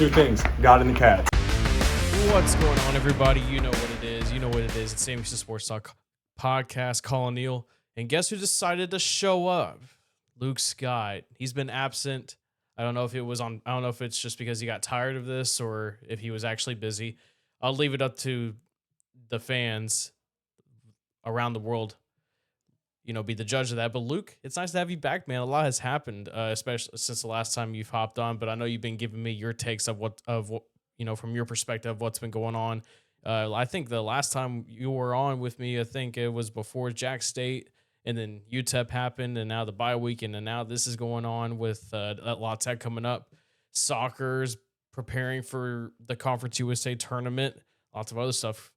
two things, God and the Cats. What's going on, everybody? You know what it is. You know what it is. It's CUSA SportsTalk podcast, Collin Neal. And guess who decided to show up? Luke Scott. He's been absent. I don't know if it's just because he got tired of this or if he was actually busy. I'll leave it up to the fans around the world, be the judge of that. But Luke, it's nice to have you back, man. A lot has happened, especially since the last time you've hopped on. But I know you've been giving me your takes of what from your perspective, what's been going on. I think the last time you were on with me, I think it was before Jack State, and then UTEP happened, and now the bye weekend, and now this is going on with La Tech coming up. Soccer's preparing for the Conference USA tournament. Lots of other stuff,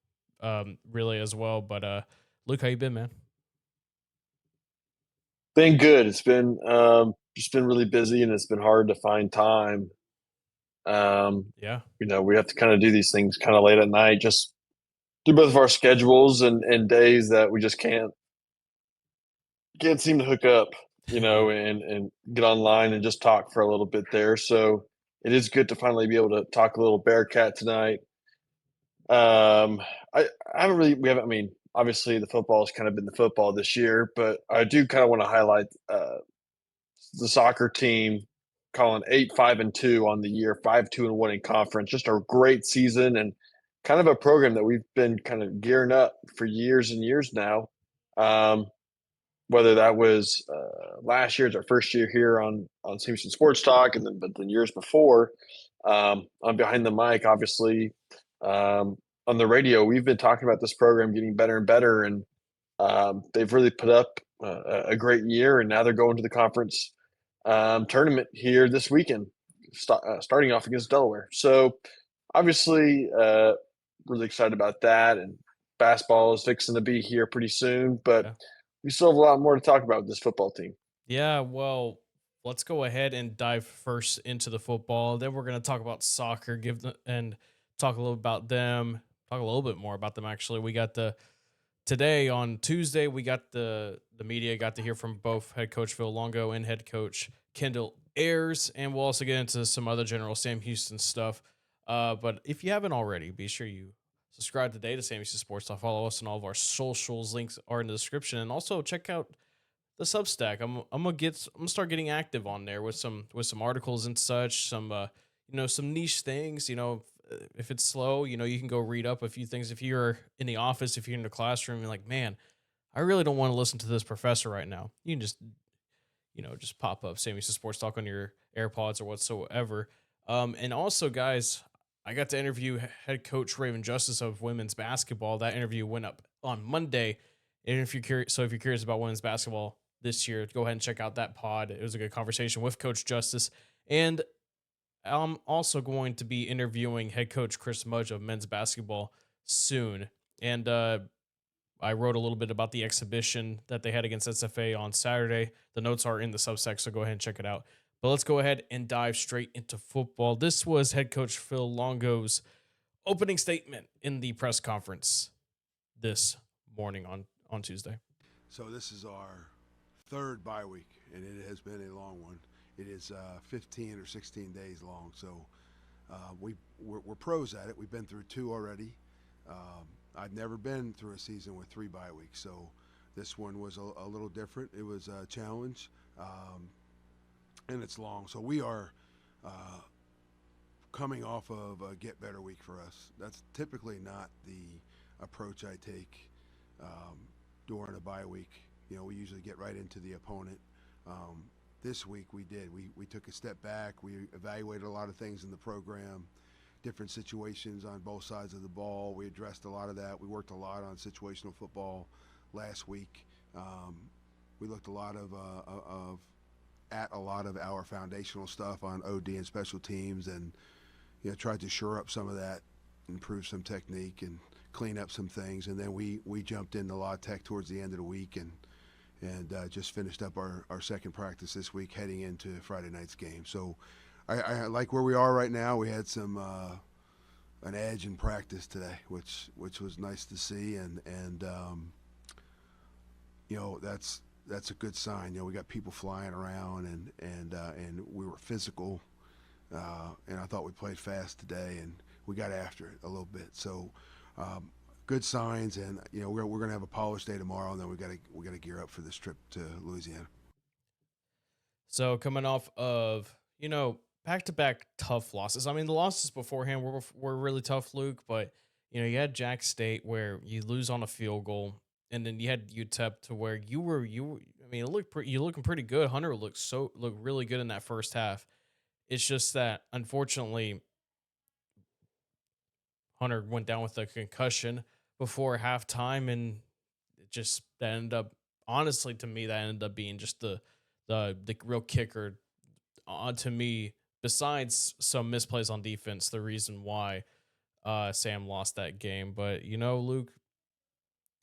really as well. But Luke, how you been, man? Been good. It's been just been really busy, and it's been hard to find time. Yeah. We have to kind of do these things kind of late at night, just through both of our schedules and days that we just can't seem to hook up, and get online and just talk for a little bit there. So it is good to finally be able to talk a little Bearcat tonight. I haven't really, we haven't, I mean, obviously the football has kind of been the football this year, but I do kind of want to highlight the soccer team calling 8-5-2 on the year, 5-2-1 in conference. Just a great season and kind of a program that we've been kind of gearing up for years and years now. Whether that was last year's our first year here on CUSA Sports Talk, but then years before on Behind the Mic, obviously on the radio, we've been talking about this program getting better and better, and they've really put up a great year, and now they're going to the conference tournament here this weekend, starting off against Delaware. So obviously really excited about that, and basketball is fixing to be here pretty soon, but Yeah. we still have a lot more to talk about with this football team. Yeah, well, let's go ahead and dive first into the football. Then we're going to talk about soccer, talk a little about them, talk a little bit more about them. Actually, we got today on Tuesday, we got the media got to hear from both head coach Phil Longo and head coach Kendall Ayers, and we'll also get into some other general Sam Houston stuff. But if you haven't already, be sure you subscribe today to Sam Houston Sports. Follow us on all of our socials. Links are in the description, and also check out the Substack. I'm gonna start getting active on there with some articles and such, some some niche things. If it's slow, you can go read up a few things. If you're in the office, if you're in the classroom, you're like, man, I really don't want to listen to this professor right now. You can just pop up Sam Houston Sports Talk on your AirPods or whatsoever. And also, guys, I got to interview head coach Raven Justice of women's basketball. That interview went up on Monday. And if you're curious about women's basketball this year, go ahead and check out that pod. It was a good conversation with Coach Justice. And I'm also going to be interviewing head coach Chris Mudge of men's basketball soon. And I wrote a little bit about the exhibition that they had against SFA on Saturday. The notes are in the Substack, so go ahead and check it out. But let's go ahead and dive straight into football. This was head coach Phil Longo's opening statement in the press conference this morning on Tuesday. So this is our third bye week, and it has been a long one. It is 15 or 16 days long, so we're pros at it. We've been through two already. I've never been through a season with 3 bye weeks, so this one was a little different. It was a challenge, and it's long. So we are coming off of a get better week for us. That's typically not the approach I take during a bye week. We usually get right into the opponent. This week we did. We took a step back. We evaluated a lot of things in the program, different situations on both sides of the ball. We addressed a lot of that. We worked a lot on situational football last week. We looked at a lot of our foundational stuff on OD and special teams, and tried to shore up some of that, improve some technique, and clean up some things. And then we jumped into La Tech towards the end of the week and just finished up our second practice this week heading into Friday night's game. So I like where we are right now. We had some an edge in practice today, which was nice to see, and that's a good sign. We got people flying around, and we were physical. and I thought we played fast today, and we got after it a little bit. So, um, good signs, and we're going to have a polished day tomorrow, and then we got to gear up for this trip to Louisiana. So coming off of, back to back tough losses. I mean, the losses beforehand were really tough, Luke, but you had Jack State where you lose on a field goal, and then you had UTEP to where you were. I mean, you looking pretty good. Hunter looked really good in that first half. It's just that unfortunately Hunter went down with a concussion before halftime, and it just that ended up honestly to me that ended up being just the real kicker to me, besides some misplays on defense, the reason why Sam lost that game. But Luke,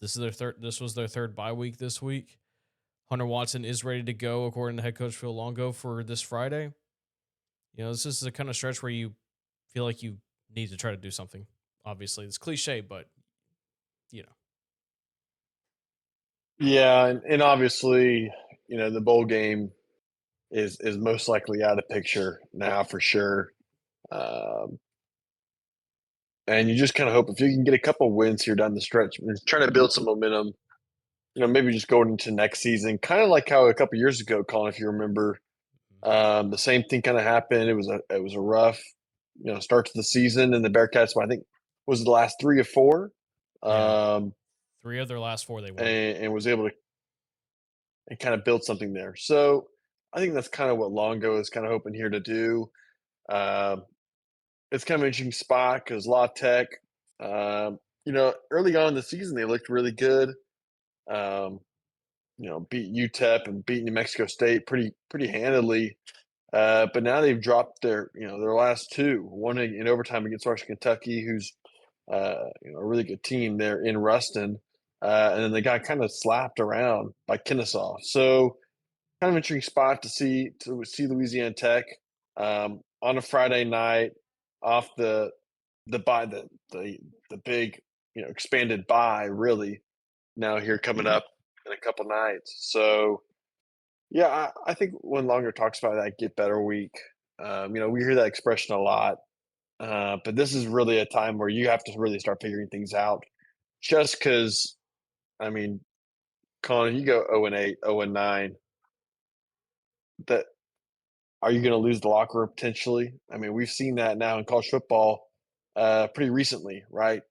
this was their third bye week this week. Hunter Watson is ready to go according to head coach Phil Longo for this Friday. This is the kind of stretch where you feel like you need to try to do something. Obviously, it's cliche, but you know. Yeah, and obviously, the bowl game is most likely out of picture now for sure. Um, and you just kind of hope if you can get a couple wins here down the stretch, and trying to build some momentum. Maybe just going into next season, kind of like how a couple years ago, Colin, if you remember, the same thing kind of happened. It was a rough, start to the season, and the Bearcats, I think, was the last 3 or 4, Yeah, um, 3 of their last 4 they won. and was able to and kind of build something there. So I think that's kind of what Longo is kind of hoping here to do. Um, it's kind of an interesting spot because La Tech, early on in the season they looked really good. Um, beat UTEP and beat New Mexico State pretty handily. But now they've dropped their last 2, one in overtime against Western Kentucky, who's a really good team there in Ruston, and then they got kind of slapped around by Kennesaw. So kind of interesting spot to see Louisiana Tech on a Friday night off the big expanded bye really now here coming up in a couple nights. So yeah, I think when Longer talks about that get better week, we hear that expression a lot, but this is really a time where you have to really start figuring things out. Just because, I mean, Colin, you go 0-8, 0-9, that are you going to lose the locker room potentially? I mean, we've seen that now in college football pretty recently, right,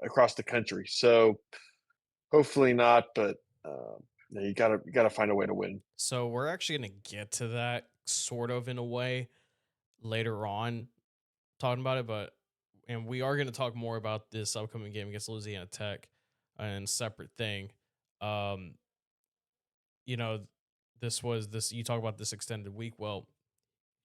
across the country. So hopefully not, but you gotta find a way to win. So we're actually going to get to that sort of in a way later on, talking about it, and we are going to talk more about this upcoming game against Louisiana Tech and separate thing. Um, you know, this you talk about this extended week. Well,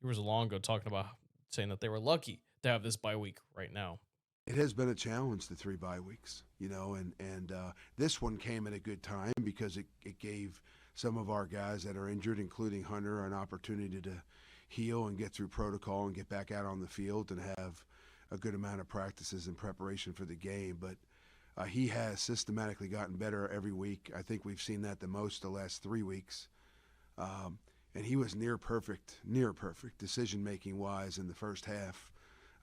there was a long ago talking about saying that they were lucky to have this bye week right now. It has been a challenge, the 3 bye weeks, and this one came at a good time because it gave some of our guys that are injured, including Hunter, an opportunity to heal and get through protocol and get back out on the field and have a good amount of practices in preparation for the game. But he has systematically gotten better every week. I think we've seen that the most the last 3 weeks. Um, and he was near perfect decision making wise in the first half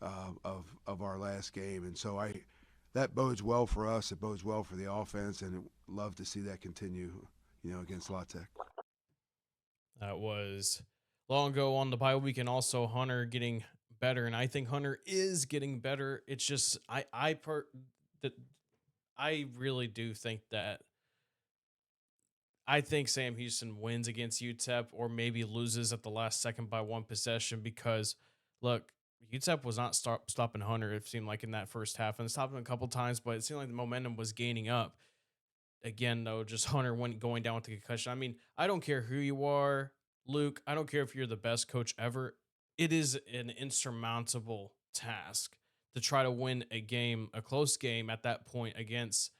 of our last game. And so that bodes well for us. It bodes well for the offense, and I'd love to see that continue, against La Tech. That was long ago on the bye week, and also Hunter getting better, and I think Hunter is getting better. It's just that I really do think that I think Sam Houston wins against UTEP or maybe loses at the last second by 1 possession because, look, UTEP was not stopping Hunter, it seemed like, in that first half. And stopped him a couple times, but it seemed like the momentum was gaining up. Again, though, just Hunter went going down with the concussion. I mean, I don't care who you are, Luke. I don't care if you're the best coach ever. It is an insurmountable task to try to win a game, a close game at that point against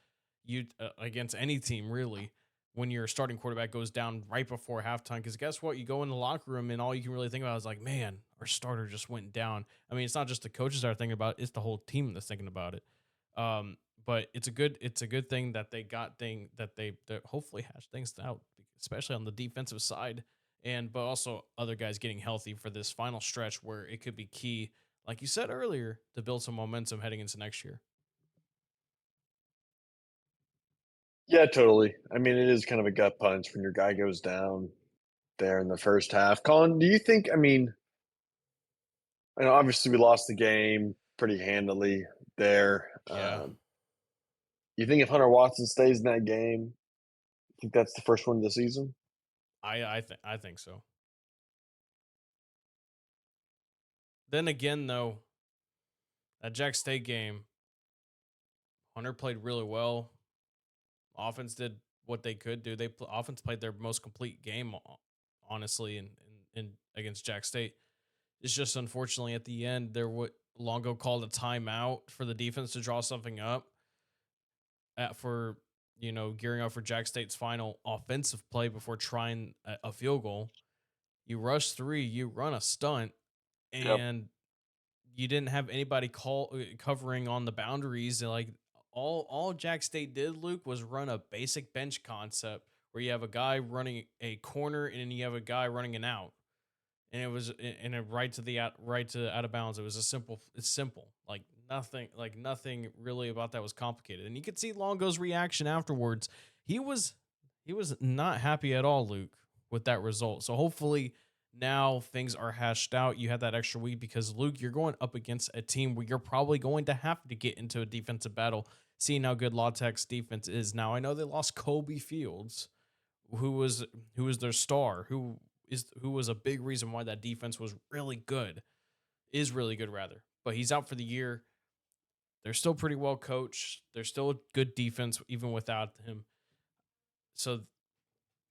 any team really. When your starting quarterback goes down right before halftime, because guess what? You go in the locker room and all you can really think about is like, man, our starter just went down. I mean, it's not just the coaches that are thinking about it; it's the whole team that's thinking about it. But it's a good thing that they got that hopefully hash things out, especially on the defensive side. but also other guys getting healthy for this final stretch where it could be key, like you said earlier, to build some momentum heading into next year. Yeah, totally. I mean, it is kind of a gut punch when your guy goes down there in the first half. Colin, do you think? I mean, obviously we lost the game pretty handily there. Yeah, You think if Hunter Watson stays in that game, I think that's the first one of the season? I think so. Then again, though, that Jack State game, Hunter played really well. Offense did what they could do. Offense played their most complete game, honestly, in against Jack State. It's just unfortunately at the end there what Longo called a timeout for the defense to draw something up for gearing up for Jack State's final offensive play before trying a field goal. You rush three, you run a stunt, Yep. and you didn't have anybody covering on the boundaries. And like all Jack State did, Luke, was run a basic bench concept where you have a guy running a corner and then you have a guy running an out, and it was in a right to out of bounds. It was it's simple, like nothing really about that was complicated. And you could see Longo's reaction afterwards. He was not happy at all, Luke, with that result. So hopefully now things are hashed out. You had that extra week because, Luke, you're going up against a team where you're probably going to have to get into a defensive battle, seeing how good La Tech's defense is. Now I know they lost Kobe Fields, who was their star, who was a big reason why that defense was really good, is really good rather. But he's out for the year. They're still pretty well coached. They're still a good defense even without him. So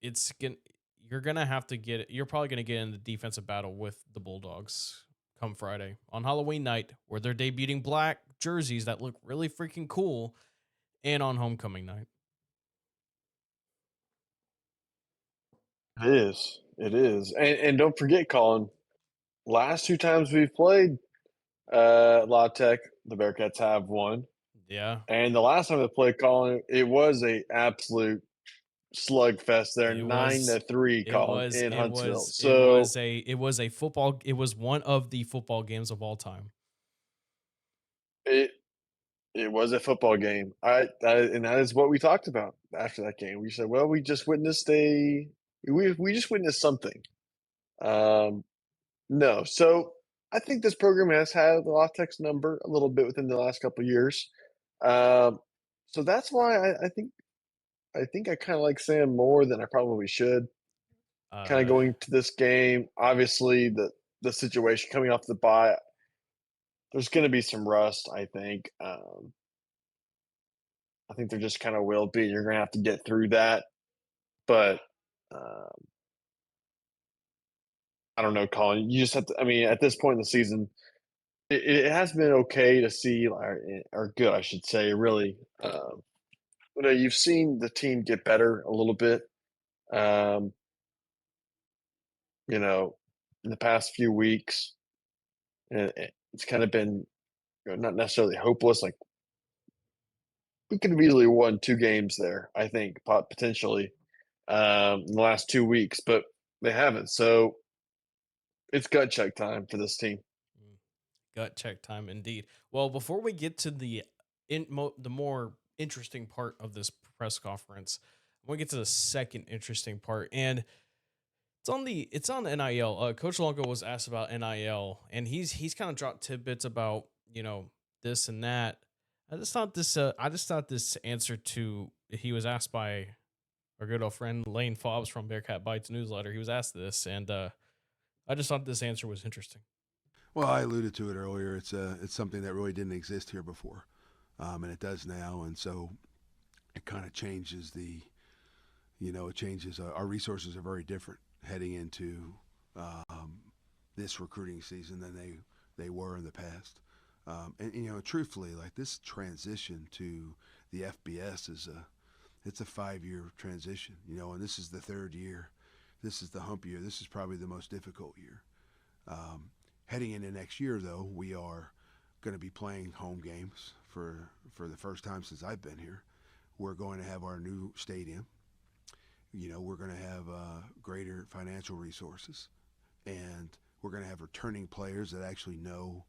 you're gonna have to get it. You're probably gonna get in the defensive battle with the Bulldogs come Friday on Halloween night, where they're debuting black jerseys that look really freaking cool, and on homecoming night. It is. It is. And don't forget, Colin, last two times we've played La Tech, the Bearcats have won. Yeah, And the last time they played, Colin, it was a absolute slugfest there, it 9 was. to 3, It Colin, was in it Huntsville. was it So was a football. It was one of the football games of all time. it it was a football game. And that is what we talked about after that game. We said, well, we just witnessed something. Um, no, so I think this program has had the latex number a little bit within the last couple of years. Um, so that's why I think I kind of like Sam more than I probably should. Kind of Uh, going to this game, obviously the situation coming off the bye, there's going to be some rust. I think there just kind of will be. You're going to have to get through that, but um, I don't know, Colin. You just have to. I mean, at this point in the season, it has been okay to see, or good, I should say, really. You've seen the team get better a little bit. Um, you know, in the past few weeks, and it's kind of been not necessarily hopeless. Like we could have easily won 2 games there. I think potentially in the last 2 weeks, but they haven't. So it's gut check time for this team. mm, gut check time indeed. Well, before we get to the more interesting part of this press conference, we get to the second interesting part, and it's on NIL. Coach Longo was asked about NIL, and he's kind of dropped tidbits about this and that. I just thought this answer to he was asked by our good old friend Lane Fobbs from Bearcat Bites newsletter. He was asked this, and I just thought this answer was interesting. Well, I alluded to it earlier. It's something that really didn't exist here before, and it does now. And so it kind of changes it changes. Our resources are very different heading into um, this recruiting season than they were in the past. And truthfully, like this transition to the FBS it's a 5-year transition. And this is the third year. This is the hump year. This is probably the most difficult year. Heading into next year, though, we are going to be playing home games for the first time since I've been here. We're going to have our new stadium. we're going to have greater financial resources, and we're going to have returning players that actually know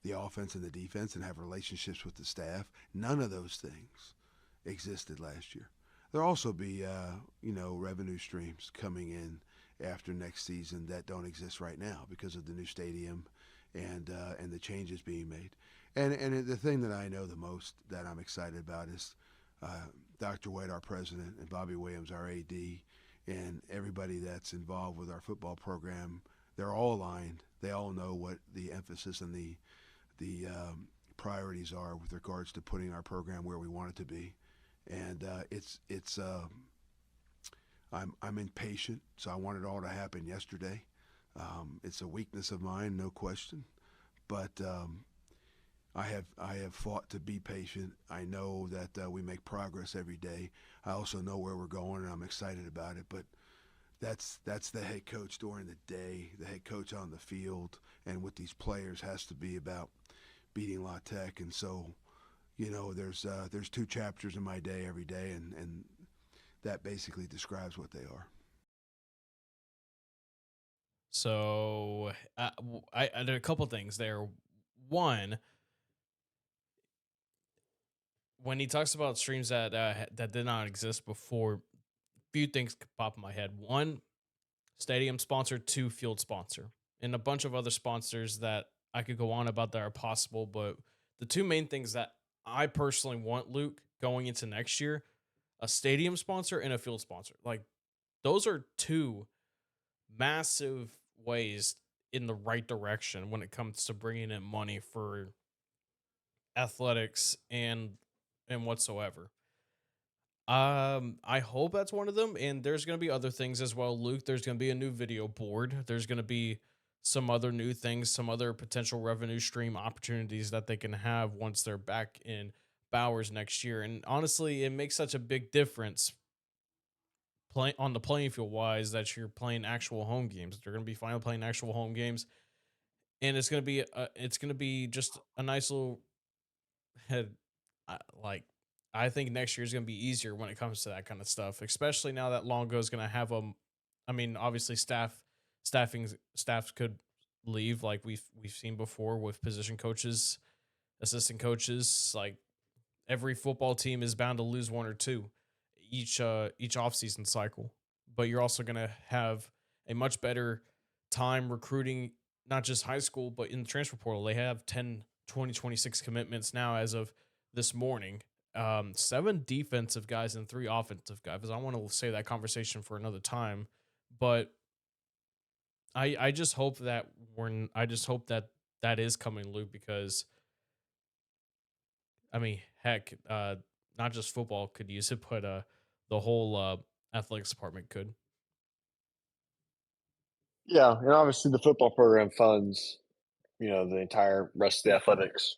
the offense and the defense and have relationships with the staff. None of those things existed last year. There'll also be, revenue streams coming in after next season that don't exist right now because of the new stadium and the changes being made. And the thing that I know the most that I'm excited about is Dr. Wade, our president, and Bobby Williams, our AD, and everybody that's involved with our football program. They're all aligned. They all know what the emphasis and the priorities are with regards to putting our program where we want it to be. And I'm impatient, so I want it all to happen yesterday. It's a weakness of mine, no question. But I have fought to be patient. I know that we make progress every day. I also know where we're going, and I'm excited about it. But that's the head coach during the day. The head coach on the field and with these players has to be about beating La Tech. And so, there's two chapters in my day every day, and that basically describes what they are. So I did a couple things there. One, when he talks about streams that did not exist before, few things could pop in my head. One, stadium sponsor. Two, field sponsor, and a bunch of other sponsors that I could go on about that are possible. But the two main things that I personally want, Luke, going into next year, a stadium sponsor and a field sponsor. Like, those are two massive ways in the right direction when it comes to bringing in money for athletics and whatsoever. I hope that's one of them, and there's going to be other things as well, Luke. There's going to be a new video board. There's going to be some other new things, some other potential revenue stream opportunities that they can have once they're back in Bowers next year. And honestly, it makes such a big difference play on the playing field wise that you're playing actual home games. They're going to be finally playing actual home games, and it's going to be just a nice little head. Like, I think next year is going to be easier when it comes to that kind of stuff, especially now that Longo is going to have a. I mean, obviously, staffs could leave, like we've seen before with position coaches, assistant coaches. Like, every football team is bound to lose one or two each offseason cycle. But you're also going to have a much better time recruiting not just high school, but in the transfer portal. They have 10 2026 commitments now as of this morning. 7 defensive guys and 3 offensive guys. I want to say that conversation for another time, but I just hope that that is coming, Luke, because I mean, heck, not just football could use it, but the whole athletics department could. Yeah, and obviously the football program funds, the entire rest of the athletics,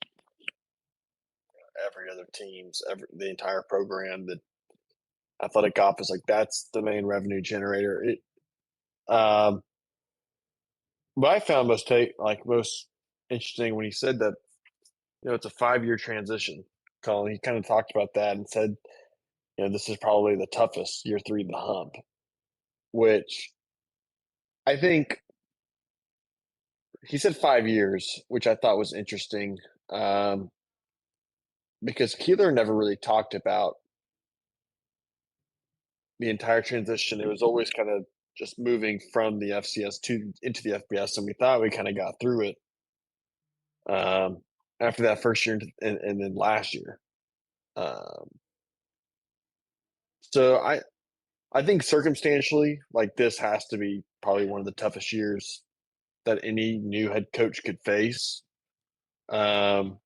every other teams, the entire program, the athletic office, like that's the main revenue generator. Um, but I found most interesting when he said that, it's a 5-year transition. Colin, he kind of talked about that and said, this is probably the toughest year 3 of the hump, which I think he said 5 years, which I thought was interesting, because Keeler never really talked about the entire transition. It was always kind of just moving from the FCS into the FBS, and we thought we kind of got through it after that first year and then last year. Um, so I think circumstantially, like this has to be probably one of the toughest years that any new head coach could face. Um,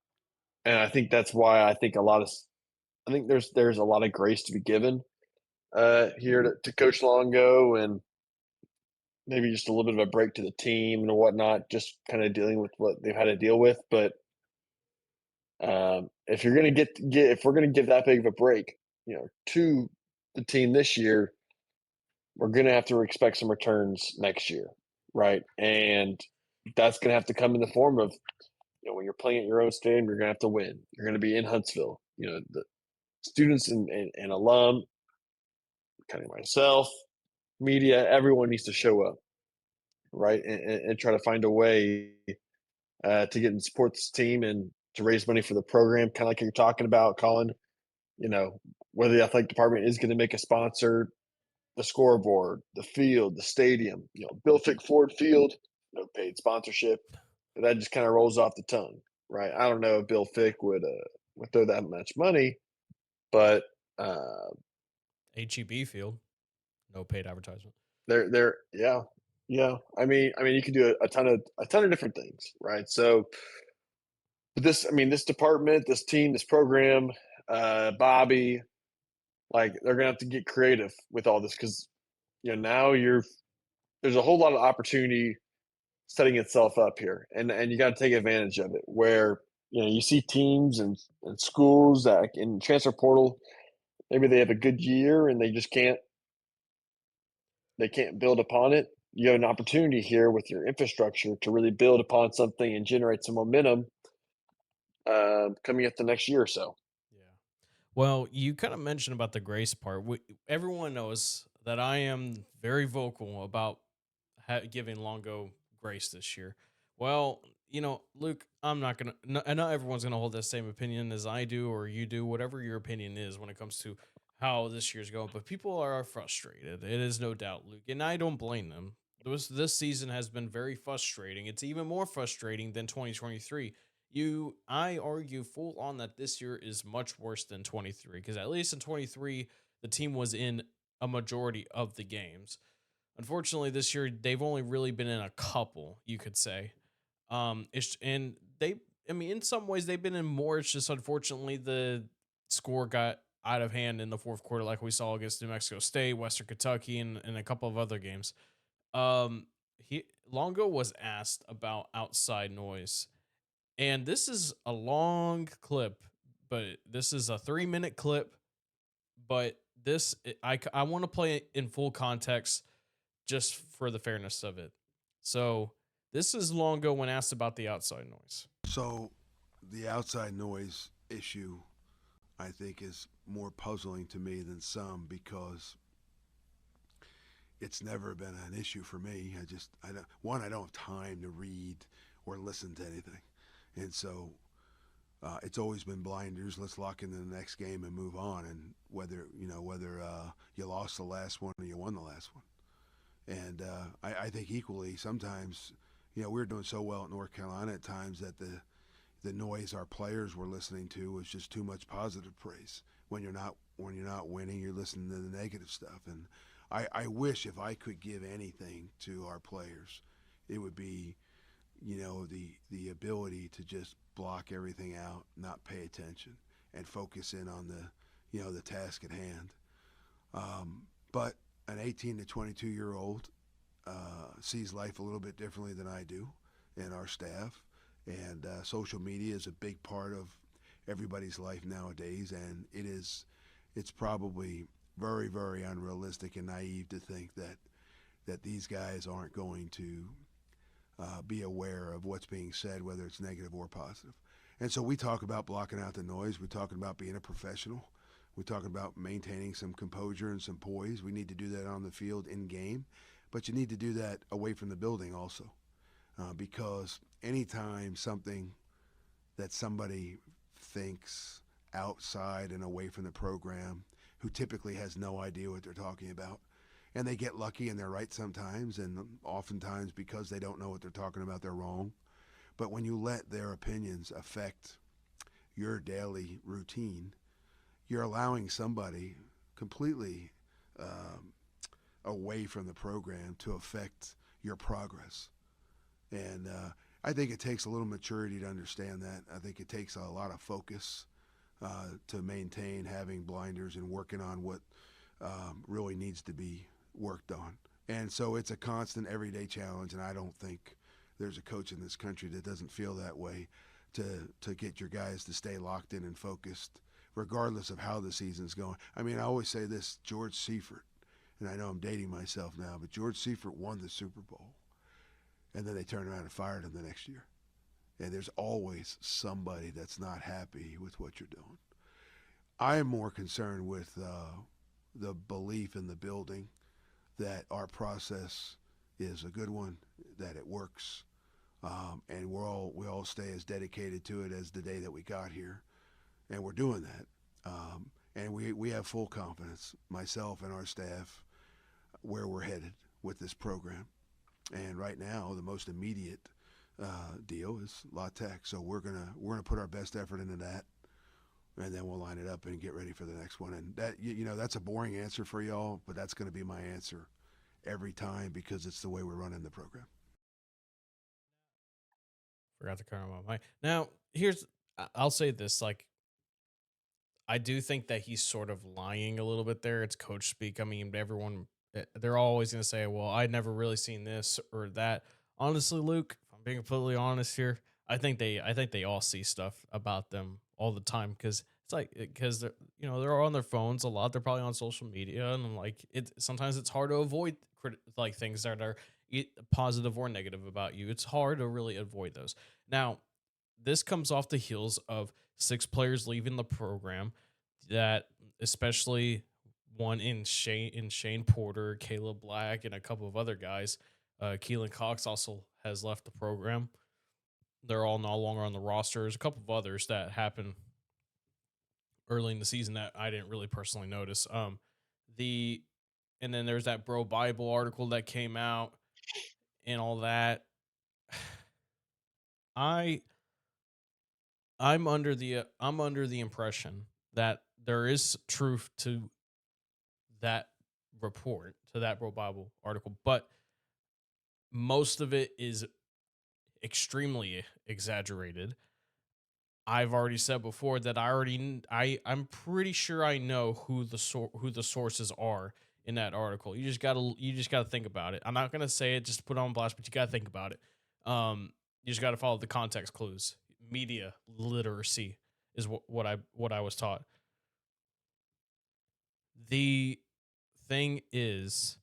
and I think that's why I think there's a lot of grace to be given here to Coach Longo, and maybe just a little bit of a break to the team and whatnot, just kind of dealing with what they've had to deal with. But if you're going to if we're going to give that big of a break, to the team this year, we're going to have to expect some returns next year, right? And that's going to have to come in the form of, when you're playing at your own stadium, you're going to have to win. You're going to be in Huntsville. The students and alum kind of myself, media, everyone needs to show up, right, and try to find a way to get and support this team and to raise money for the program, kind of like you're talking about, Colin. You know, whether the athletic department is going to make a sponsor, the scoreboard, the field, the stadium, Bill Fick Ford Field, no paid sponsorship. That just kind of rolls off the tongue, right? I don't know if Bill Fick would throw that much money, but uh, HEB field, no paid advertisement. they're yeah, yeah. I mean, you can do a ton of different things, right? So, but this department, this team, this program, Bobby, like they're gonna have to get creative with all this because now there's a whole lot of opportunity setting itself up here, and you got to take advantage of it. Where you see teams and schools that in transfer portal, maybe they have a good year and they can't build upon it. You have an opportunity here with your infrastructure to really build upon something and generate some momentum coming up the next year or so. Yeah. Well, you kind of mentioned about the grace part. Everyone knows that I am very vocal about giving Longo grace this year. Well, Luke, I'm not gonna. And not everyone's gonna hold the same opinion as I do or you do. Whatever your opinion is when it comes to how this year's going, but people are frustrated. It is no doubt, Luke, and I don't blame them. This season has been very frustrating. It's even more frustrating than 2023. I argue full on that this year is much worse than 23 because at least in 23 the team was in a majority of the games. Unfortunately, this year they've only really been in a couple, you could say. And they, I mean, in some ways they've been in more. It's just unfortunately the score got out of hand in the fourth quarter, like we saw against New Mexico State, Western Kentucky, and a couple of other games. Longo was asked about outside noise, and this is a long clip, but this is a 3-minute clip. But I want to play it in full context just for the fairness of it. So this is Longo when asked about the outside noise. So the outside noise issue, I think, is more puzzling to me than some because it's never been an issue for me. I don't have time to read or listen to anything, and so it's always been blinders. Let's lock into the next game and move on. And whether you lost the last one or you won the last one, and I think equally sometimes, we were doing so well at North Carolina at times that the noise our players were listening to was just too much positive praise. When you're not winning, you're listening to the negative stuff. And I wish if I could give anything to our players, it would be the ability to just block everything out, not pay attention, and focus in on the task at hand. But an 18 to 22-year-old sees life a little bit differently than I do, and our staff. And social media is a big part of everybody's life nowadays, and it's probably very, very unrealistic and naive to think that these guys aren't going to be aware of what's being said, whether it's negative or positive. And so we talk about blocking out the noise. We're talking about being a professional. We're talking about maintaining some composure and some poise. We need to do that on the field in game, but you need to do that away from the building also, because anytime something that somebody thinks outside and away from the program, who typically has no idea what they're talking about, and they get lucky and they're right sometimes, and oftentimes because they don't know what they're talking about, they're wrong. But when you let their opinions affect your daily routine, you're allowing somebody completely away from the program to affect your progress. And I think it takes a little maturity to understand that. I think it takes a lot of focus to maintain having blinders and working on what really needs to be worked on. And so it's a constant everyday challenge, and I don't think there's a coach in this country that doesn't feel that way to get your guys to stay locked in and focused regardless of how the season's going. I mean, I always say this, George Seifert, and I know I'm dating myself now, but George Seifert won the Super Bowl, and then they turned around and fired him the next year. And there's always somebody that's not happy with what you're doing. I am more concerned with the belief in the building that our process is a good one, that it works, and we all stay as dedicated to it as the day that we got here, and we're doing that. And we have full confidence, myself and our staff, where we're headed with this program. And right now, the most immediate deal is La Tech. So we're gonna put our best effort into that, and then we'll line it up and get ready for the next one. And that that's a boring answer for y'all, but that's going to be my answer every time because it's the way we're running the program. Forgot to turn on my mic. Now, I'll say this, like, I do think that he's sort of lying a little bit there. It's coach speak. I mean, they're always going to say, well, I'd never really seen this or that. Honestly, Luke, if I'm being completely honest here, I think they all see stuff about them all the time because they're, they're on their phones a lot. They're probably on social media, and like sometimes it's hard to avoid like things that are positive or negative about you. It's hard to really avoid those. Now, this comes off the heels of 6 players leaving the program, that especially one in Shane Porter, Caleb Black, and a couple of other guys. Keelan Cox also has left the program. They're all no longer on the roster. There's a couple of others that happened early in the season that I didn't really personally notice. The and then there's that Bro Bible article that came out and all that. I I'm under the impression that there is truth to that report, to that Bro Bible article, but most of it is extremely exaggerated. I've already said before that I'm pretty sure I know who the sources are in that article. You just gotta think about it. I'm not gonna say it just put it on blast, but you gotta think about it. You just gotta follow the context clues. Media literacy is what I was taught. The thing is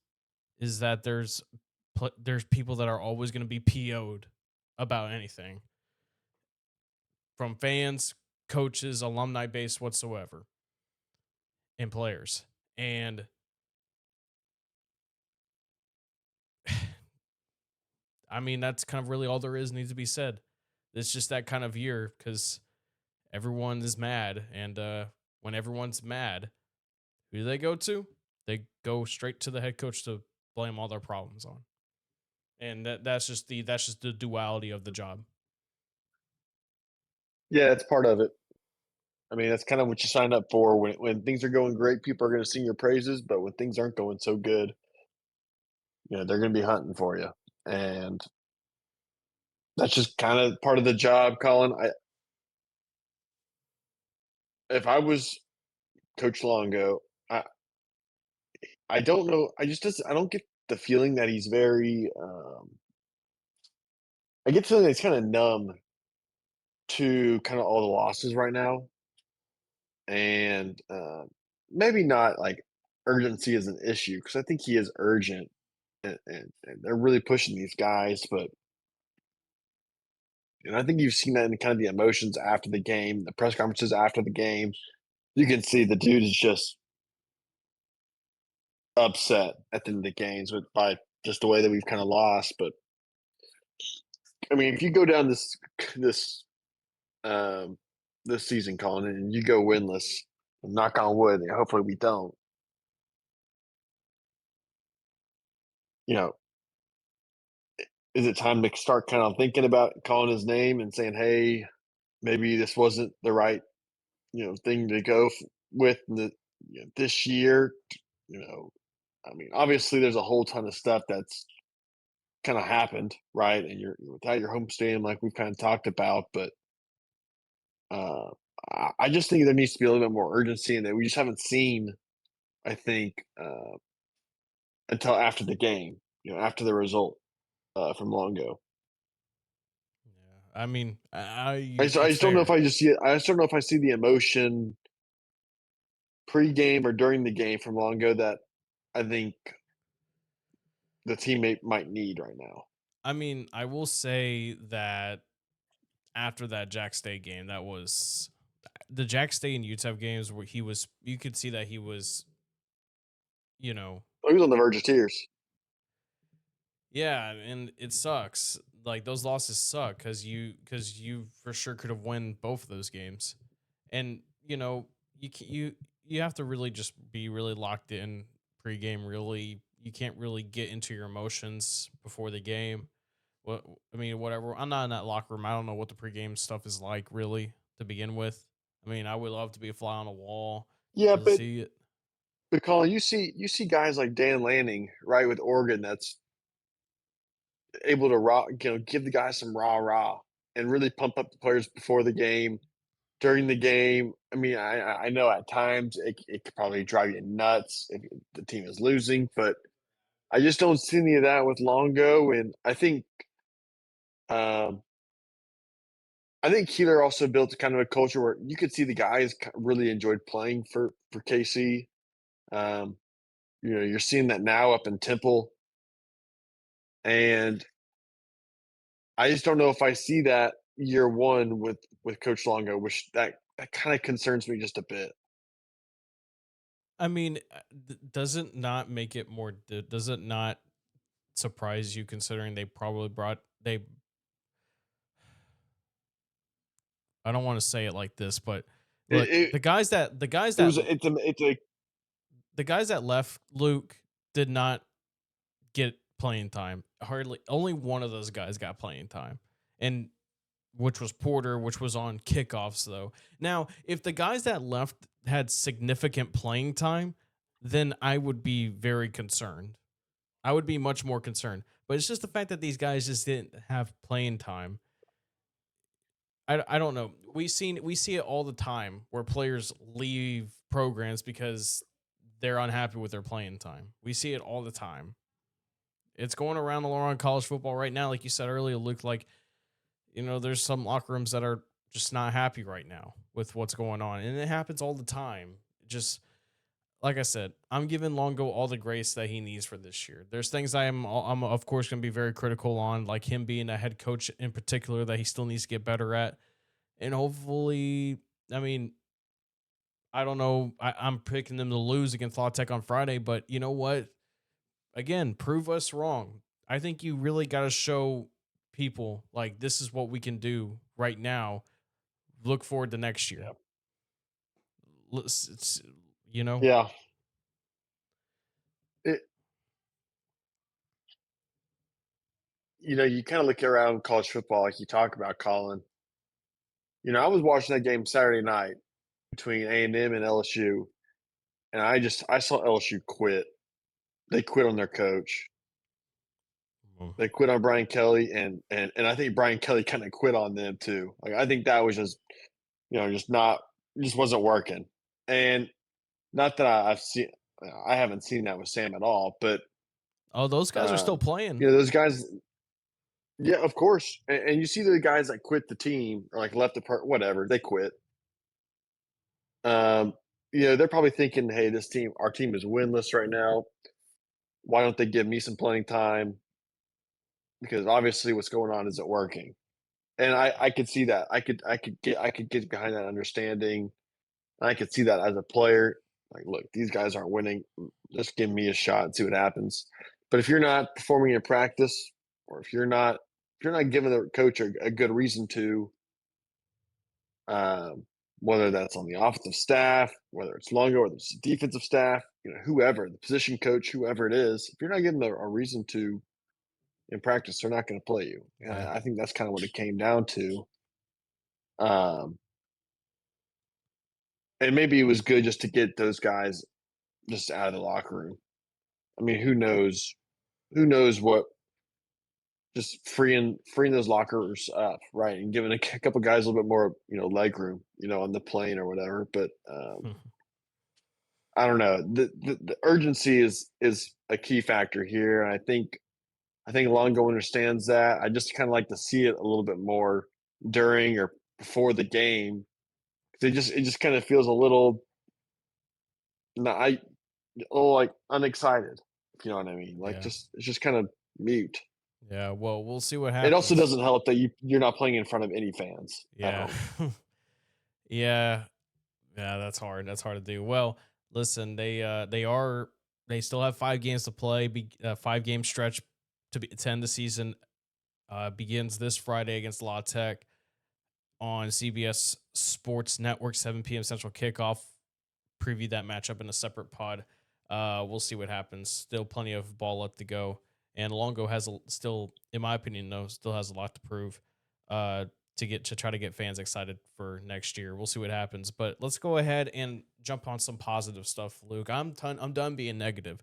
that there's people that are always going to be PO'd about anything, from fans, coaches, alumni base whatsoever, and players. And I mean, that's kind of really all there is needs to be said. It's just that kind of year because everyone is mad. And when everyone's mad, who do they go to? They go straight to the head coach to blame all their problems on. And that's just the duality of the job. Yeah, it's part of it. I mean, that's kind of what you signed up for. When things are going great, people are going to sing your praises, but when things aren't going so good, they're going to be hunting for you, and that's just kind of part of the job, Colin. If I was Coach Longo, I don't know. I don't get the feeling that he's very. I get the feeling that he's kind of numb to kind of all the losses right now, and maybe not like urgency is an issue because I think he is urgent, and they're really pushing these guys, but. And I think you've seen that in kind of the emotions after the game, the press conferences after the game. You can see the dude is just upset at the end of the games by just the way that we've kind of lost. But I mean, if you go down this um, this season, Colin, and you go winless, knock on wood, and hopefully we don't. You know, is it time to start kind of thinking about calling his name and saying, "Hey, maybe this wasn't the right thing to go with this year"? I mean, obviously, there's a whole ton of stuff that's kind of happened, right? And you're without your home stadium, like we've kind of talked about. But uh, I just think there needs to be a little bit more urgency, and that we just haven't seen. I think until after the game, after the result from Longo. Yeah, I mean, I it's just don't know if fair. I just see it. I just don't know if I see the emotion pre-game or during the game from Longo that I think the teammate might need right now. I mean, I will say that after that Jack State game, that was the Jack State and UTEP games where you could see that he was you know, He was on the verge of tears. yeah, and it sucks. Like those losses suck because you for sure could have won both of those games, and you have to really just be really locked in pregame. Really, you can't really get into your emotions before the game. What I mean, whatever. I'm not in that locker room. I don't know what the pregame stuff is like really to begin with. I mean, I would love to be a fly on a wall Yeah, to see it. but Colin, you see guys like Dan Lanning, right, with Oregon that's able to give the guys some rah-rah and really pump up the players before the game, during the game. I mean, I know at times it could probably drive you nuts if the team is losing, but I just don't see any of that with Longo, and um, I think Keeler also built kind of a culture where you could see the guys really enjoyed playing for KC. Um, you're seeing that now up in Temple, and I just don't know if I see that year one with Coach Longo, which that kind of concerns me just a bit. I mean, does it not make it more? Does it not surprise you considering they probably brought they? I don't want to say it like this, but It, look, it, it was the guys that left Luke did not get playing time. Hardly only one of those guys got playing time, and which was Porter, which was on kickoffs though. Now, if the guys that left had significant playing time, then I would be very concerned. I would be much more concerned. But it's just the fact that these guys just didn't have playing time. I don't know. We see it all the time where players leave programs because they're unhappy with their playing time. We see it all the time. It's going around the college football right now, like you said earlier, Luke. Like there's some locker rooms that are just not happy right now with what's going on, and it happens all the time. Just like I said, I'm giving Longo all the grace that he needs for this year. There's things I'm of course going to be very critical on, like him being a head coach in particular that he still needs to get better at, and hopefully, I mean, I don't know, I'm picking them to lose against La Tech on Friday, but you know what? Again, prove us wrong. I think you really got to show people like this is what we can do right now. Look forward to next year. yeah, It's, you know, yeah. It, you kind of look around college football, like you talk about, Colin. I was watching that game Saturday night between A&M and LSU, and I saw LSU quit. They quit on their coach. They quit on Brian Kelly, and I think Brian Kelly kind of quit on them too. Like I think that was just wasn't working. And not that I haven't seen that with Sam at all, but oh, those guys are still playing. those guys, yeah, of course. And you see the guys that quit the team or like left the part, whatever, they quit. Um, they're probably thinking, hey, our team is winless right now. Why don't they give me some playing time? Because obviously what's going on isn't working. And I could see that. I could get behind that understanding. I could see that as a player. Like, look, these guys aren't winning. Just give me a shot and see what happens. But if you're not performing in practice, or if you're not giving the coach a good reason to, um, whether that's on the offensive staff, whether it's Longo or the defensive staff, whoever, the position coach, whoever it is, if you're not giving them a reason to in practice, they're not going to play you. And Yeah. I think that's kind of what it came down to. Um, and maybe it was good just to get those guys just out of the locker room. I mean, who knows? Who knows what? Just freeing those lockers up, right, and giving a couple guys a little bit more, leg room, on the plane or whatever. But I don't know. The urgency is a key factor here, and I think Longo understands that. I just kind of like to see it a little bit more during or before the game. It just kind of feels a little, no, a little like unexcited. If you know what I mean. Like Yeah. it's just kind of mute. Yeah. Well, we'll see what It also happens. doesn't help that you're not playing in front of any fans at Yeah. home. Yeah. Yeah. That's hard. That's hard to do. Well, listen, they are They still have 5 games to play. 5 game stretch to end the season begins this Friday against La Tech on CBS Sports Network, 7 p.m. Central kickoff. Preview that matchup in a separate pod. We'll see what happens. Still plenty of ball left to go, and Longo has still, in my opinion, though, still has a lot to prove to try to get fans excited for next year. We'll see what happens, but let's go ahead and jump on some positive stuff, Luke. I'm done being negative.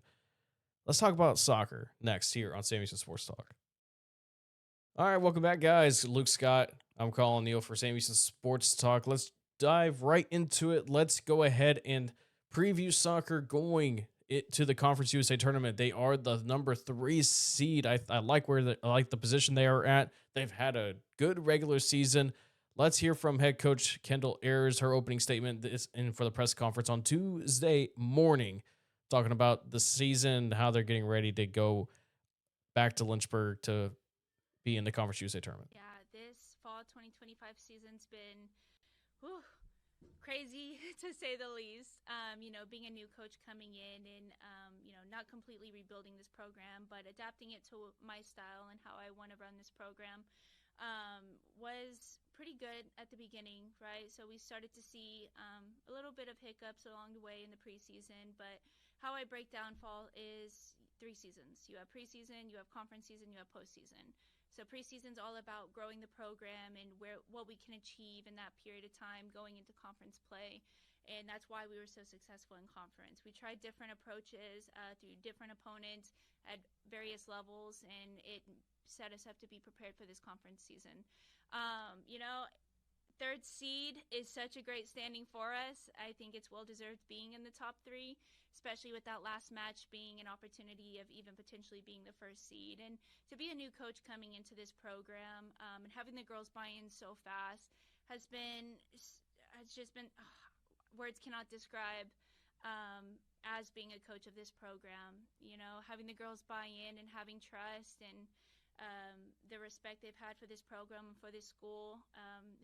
Let's talk about soccer next here on Sam Houston Sports Talk. All right, welcome back, guys. Luke Scott. I'm Collin Neal for Sam Houston Sports Talk. Let's dive right into it. Let's go ahead and preview soccer going to the Conference USA tournament. They are the number 3 seed. I like I like the position they are at. They've had a good regular season. Let's hear from head coach Kendall Ayers, her opening statement for the press conference on Tuesday morning, talking about the season, how they're getting ready to go back to Lynchburg to be in the Conference USA tournament. Yeah, this fall 2025 season's been crazy to say the least. Being a new coach coming in and, not completely rebuilding this program, but adapting it to my style and how I want to run this program was pretty good at the beginning, right? So we started to see a little bit of hiccups along the way in the preseason, but how I break down fall is 3 seasons. You have preseason, you have conference season, you have postseason. So preseason's all about growing the program and what we can achieve in that period of time going into conference play. And that's why we were so successful in conference. We tried different approaches through different opponents at various levels, and it set us up to be prepared for this conference season. Third seed is such a great standing for us. I think it's well-deserved being in the top 3, especially with that last match being an opportunity of even potentially being the first seed. And to be a new coach coming into this program and having the girls buy in so fast has just been words cannot describe as being a coach of this program. Having the girls buy in and having trust and the respect they've had for this program and for this school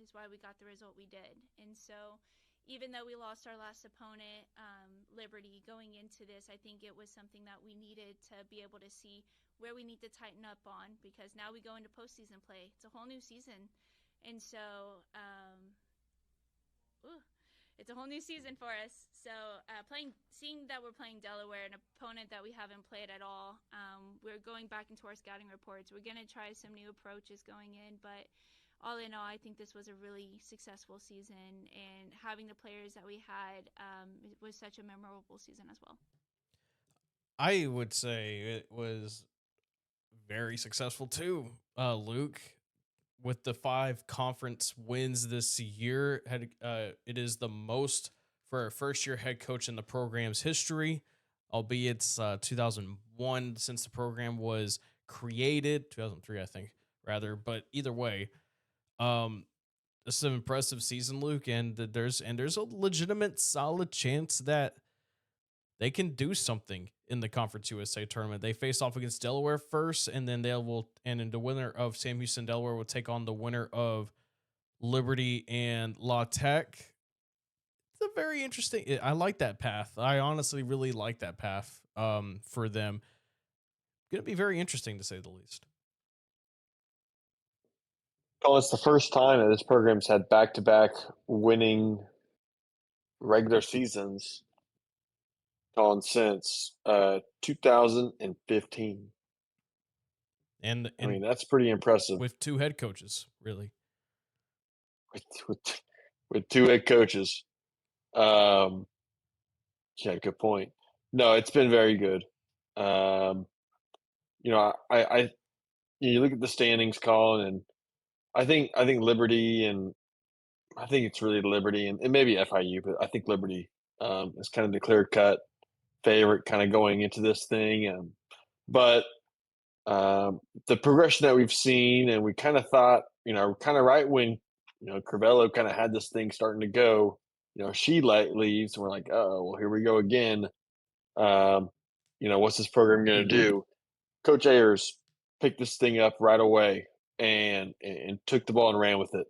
is why we got the result we did. And so even though we lost our last opponent, Liberty, going into this, I think it was something that we needed to be able to see where we need to tighten up on, because now we go into postseason play. It's a whole new season. And so it's a whole new season for us. So seeing that we're playing Delaware, an opponent that we haven't played at all, we're going back into our scouting reports. We're going to try some new approaches going in, but all in all, I think this was a really successful season, and having the players that we had, it was such a memorable season as well. I would say it was very successful too, Luke. With the 5 conference wins this year, it is the most for a first-year head coach in the program's history, albeit it's 2001 since the program was created, 2003, I think, rather. But either way, this is an impressive season, Luke, and there's a legitimate, solid chance that they can do something in the Conference USA tournament. They face off against Delaware first, and then and the winner of Sam Houston Delaware will take on the winner of Liberty and La Tech. It's a very interesting. I like that path. I honestly really like that path for them. Going to be very interesting to say the least. Well, it's the first time that this program's had back-to-back winning regular seasons since 2015. And I mean, that's pretty impressive. With 2 head coaches, really. With 2 head coaches. Yeah, good point. No, it's been very good. I you look at the standings, Colin, and I think Liberty, and I think it's really Liberty and maybe FIU, but I think Liberty is kind of the clear-cut favorite kind of going into this thing. But the progression that we've seen, and we kind of thought, kind of right when, Crivello kind of had this thing starting to go, she leaves, and we're like, oh, well, here we go again. What's this program going to do? Coach Ayers picked this thing up right away and took the ball and ran with it.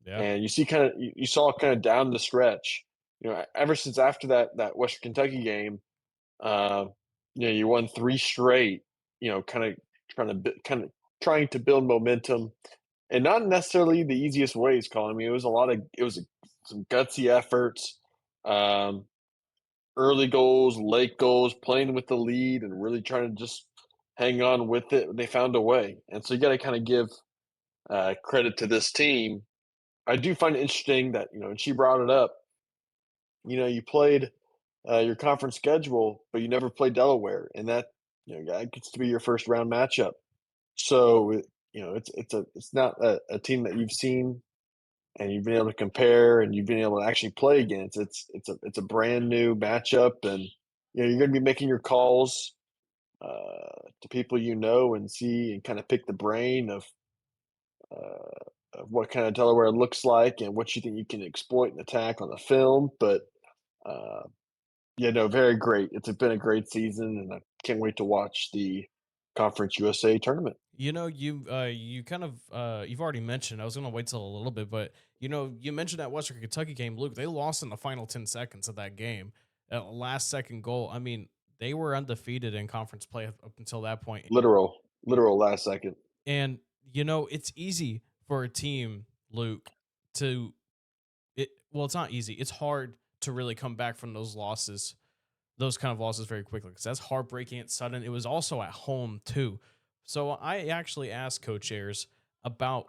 Yeah. And you saw kind of down the stretch, ever since after that Western Kentucky game, You won 3 straight, kinda trying to build momentum, and not necessarily the easiest ways, Colin. I mean, it was some gutsy efforts, um, early goals, late goals, playing with the lead, and really trying to just hang on with it. They found a way, and so you gotta kinda give, credit to this team. I do find it interesting that, and she brought it up, you played, your conference schedule, but you never played Delaware, and that gets to be your first round matchup. So, it's not a team that you've seen and you've been able to compare and you've been able to actually play against. It's a brand new matchup, and you're going to be making your calls to people and see and kind of pick the brain of what kind of Delaware looks like and what you think you can exploit and attack on the film. But uh, yeah, no, very great. Been a great season, and I can't wait to watch the Conference USA tournament. You kind of you've already mentioned. I was gonna wait till a little bit, but you mentioned that Western Kentucky game, Luke. They lost in the final 10 seconds of that game, last second goal. I mean, they were undefeated in conference play up until that point, Literal last second. and it's easy for a team, Luke, to it. Well, it's not easy. It's hard to really come back from those kind of losses very quickly because that's heartbreaking. It's sudden. It was also at home too. So I actually asked Coach Ayers about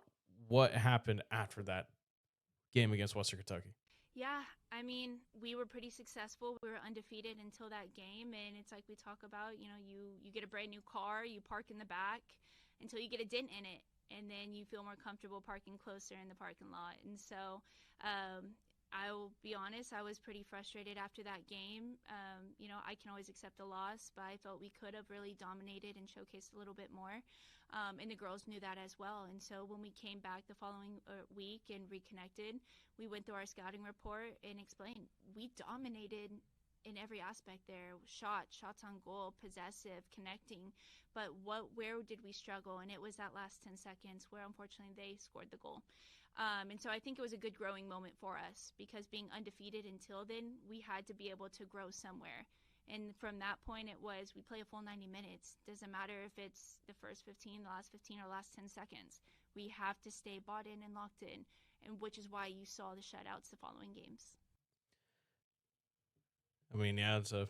what happened after that game against Western Kentucky. Yeah, I mean, we were pretty successful. We were undefeated until that game, and it's like we talk about, you get a brand new car, you park in the back until you get a dent in it, and then you feel more comfortable parking closer in the parking lot. And so, I will be honest, I was pretty frustrated after that game. I can always accept a loss, but I felt we could have really dominated and showcased a little bit more. And the girls knew that as well. And so when we came back the following week and reconnected, we went through our scouting report and explained we dominated in every aspect there. Shots on goal, possessive, connecting. But where did we struggle? And it was that last 10 seconds where unfortunately they scored the goal. And so I think it was a good growing moment for us because being undefeated until then, we had to be able to grow somewhere. And from that point, it was we play a full 90 minutes. Doesn't matter if it's the first 15, the last 15, or last 10 seconds. We have to stay bought in and locked in, and which is why you saw the shutouts the following games. I mean, yeah, it's a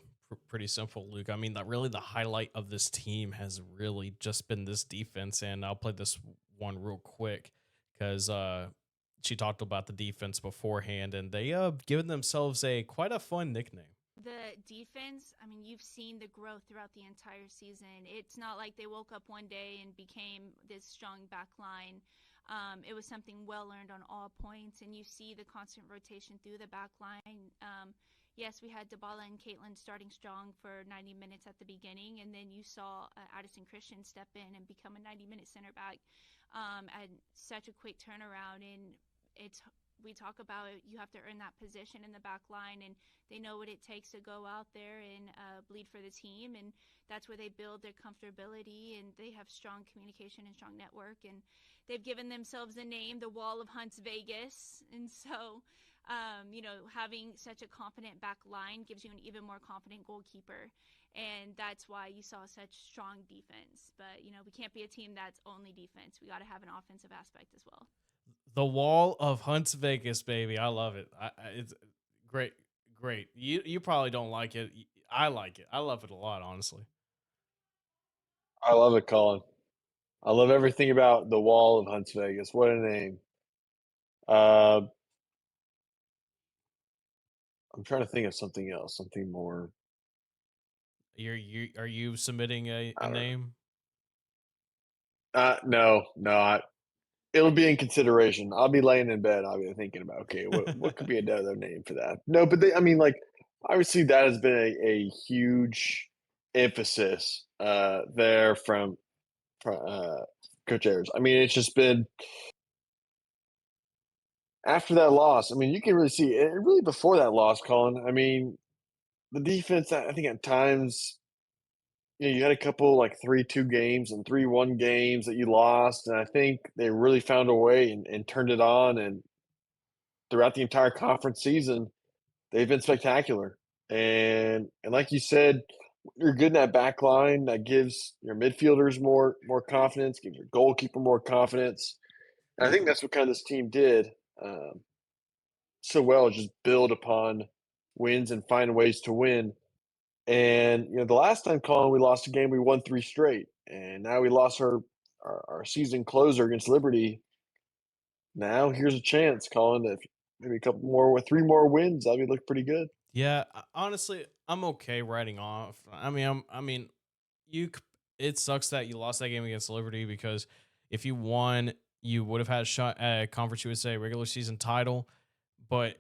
pretty simple, Luke. I mean, really the highlight of this team has really just been this defense, and I'll play this one real quick because she talked about the defense beforehand, and they given themselves quite a fun nickname. The defense, I mean, you've seen the growth throughout the entire season. It's not like they woke up one day and became this strong back line. It was something well learned on all points, and you see the constant rotation through the back line. Yes, we had Dybala and Caitlin starting strong for 90 minutes at the beginning, and then you saw Addison Christian step in and become a 90-minute center back at such a quick turnaround. And we talk about it, you have to earn that position in the back line, and they know what it takes to go out there and bleed for the team, and that's where they build their comfortability, and they have strong communication and strong network, and they've given themselves a name, the Wall of Hunts Vegas. And so having such a confident back line gives you an even more confident goalkeeper, and that's why you saw such strong defense. But we can't be a team that's only defense. We got to have an offensive aspect as well. The Wall of Hunts Vegas, baby. I love it. It's great. Great. You probably don't like it. I like it. I love it a lot, honestly. I love it, Colin. I love everything about the Wall of Hunts Vegas. What a name. Uh, I'm trying to think of something else, something more. Are you submitting a I don't know. name? No, no. It'll be in consideration. I'll be laying in bed. I'll be thinking about, okay, what could be another name for that? No, but I mean, like, obviously that has been a huge emphasis there from Coach Ayers. I mean, it's just been after that loss. I mean, you can really see it. Really before that loss, Colin. I mean, the defense. I think at times, you had a couple like 3-2 games and 3-1 games that you lost, and I think they really found a way and turned it on. And throughout the entire conference season, they've been spectacular. And like you said, you're good in that back line, that gives your midfielders more confidence, gives your goalkeeper more confidence. And I think that's what kind of this team did so well, just build upon wins and find ways to win. And the last time, Colin, we lost a game, we won 3 straight, and now we lost our season closer against Liberty. Now here's a chance, Colin, if maybe a couple more with 3 more wins, that would look pretty good. Yeah, honestly, I'm okay writing off. It sucks that you lost that game against Liberty because if you won, you would have had a shot at a Conference USA regular season title. But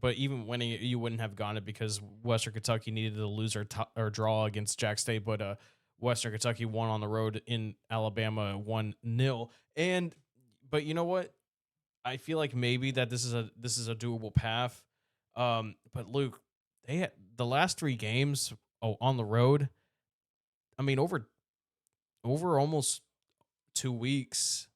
but even winning it, you wouldn't have gotten it because Western Kentucky needed to lose or draw against Jack State. But Western Kentucky won on the road in Alabama 1-0. But you know what? I feel like maybe that this is a doable path. But Luke, they had the last 3 games on the road. I mean, over almost 2 weeks.